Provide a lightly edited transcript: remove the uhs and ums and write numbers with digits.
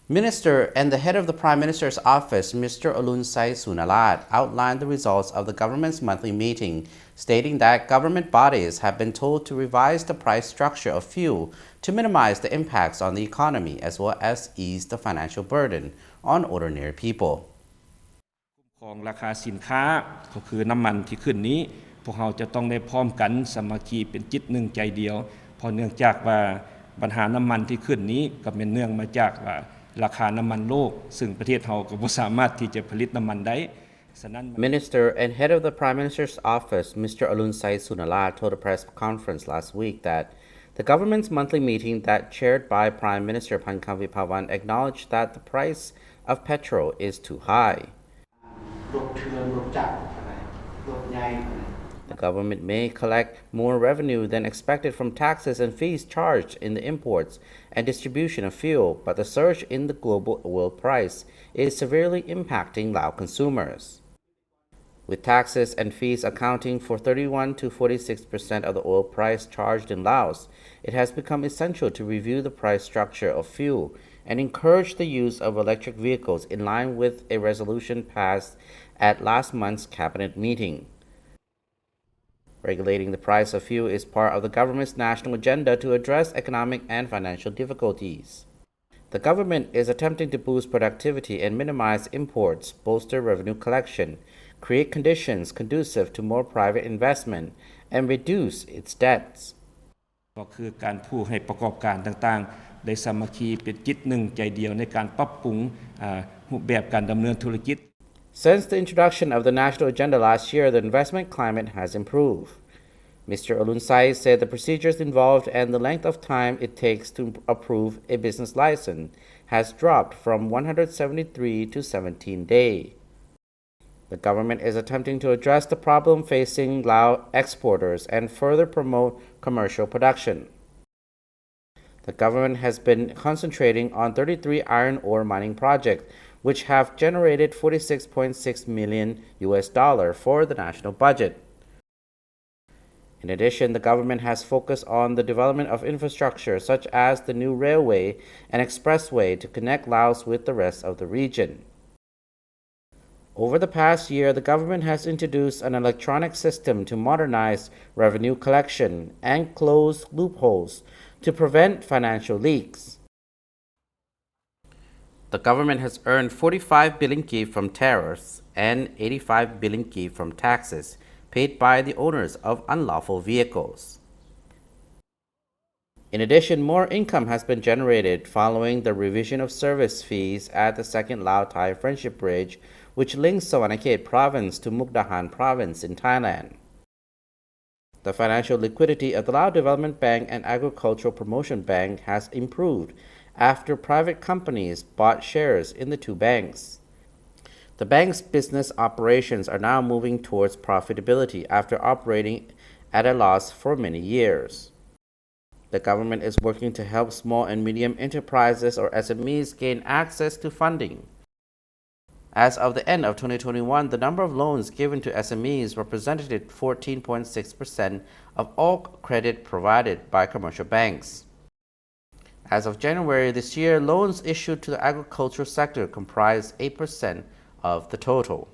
Minister and the head of the Prime Minister's office, Mr. Olunsai Sunalat, outlined the results of the government's monthly meeting, stating that government bodies have been told to revise the price structure of fuel to minimize the impacts on the economy as well as ease the financial burden on ordinary people. ของราคาสินค้าก็คือน้ำมันที่ขึ้นนี้พวกเราจะต้องได้พร้อมกันสามัคคีเป็นจิตหนึ่งใจเดียวเพราะเนื่องจากว่าปัญหาน้ำมันที่ขึ้นนี้ก็เป็นเนื่องมาจากว่าราคาน้ำมันโลกซึ่งประเทศเราก็บ่สามารถที่จะผลิตน้ำมันได้ Minister and head of the Prime Minister's office, Mr. Olunsai Sunalat, told a press conference last week that the government's monthly meeting that chaired by Prime Minister Pankam Vipawan acknowledged that the price of petrol is too high. The government may collect more revenue than expected from taxes and fees charged in the imports and distribution of fuel, but the surge in the global oil price is severely impacting Lao consumers. With taxes and fees accounting for 31 to 46% of the oil price charged in Laos, it has become essential to review the price structure of fuel and encourage the use of electric vehicles in line with a resolution passed at last month's cabinet meeting. Regulating the price of fuel is part of the government's national agenda to address economic and financial difficulties. The government is attempting to boost productivity and minimize imports, bolster revenue collection, create conditions conducive to more private investment, and reduce its debts. ก็คือการผู้ให้ประกอบการต่างๆได้สามัคคีเป็นจิตหนึ่งใจเดียวในการปรับปรุงรูปแบบการดำเนินธุรกิจ Since the introduction of the national agenda last year, the investment climate has improved. Mr. Olunsai said the procedures involved and the length of time it takes to approve a business license has dropped from 173 to 17 days. The government is attempting to address the problem facing Lao exporters and further promote commercial production. The government has been concentrating on 33 iron ore mining projects, which have generated $46.6 million for the national budget. In addition, the government has focused on the development of infrastructure such as the new railway and expressway to connect Laos with the rest of the region. Over the past year, the government has introduced an electronic system to modernize revenue collection and close loopholes to prevent financial leaks. The government has earned 45 billion ki from tariffs and 85 billion ki from taxes paid by the owners of unlawful vehicles. In addition, more income has been generated following the revision of service fees at the second Lao-Thai Friendship Bridge, which links Savanakhet Province to Mukdahan Province in Thailand. The financial liquidity of the Lao Development Bank and Agricultural Promotion Bank has improved after private companies bought shares in the two banks. The bank's business operations are now moving towards profitability after operating at a loss for many years. The government is working to help small and medium enterprises or SMEs gain access to funding. As of the end of 2021, the number of loans given to SMEs represented 14.6% of all credit provided by commercial banks. As of January this year, loans issued to the agricultural sector comprised 8% of the total.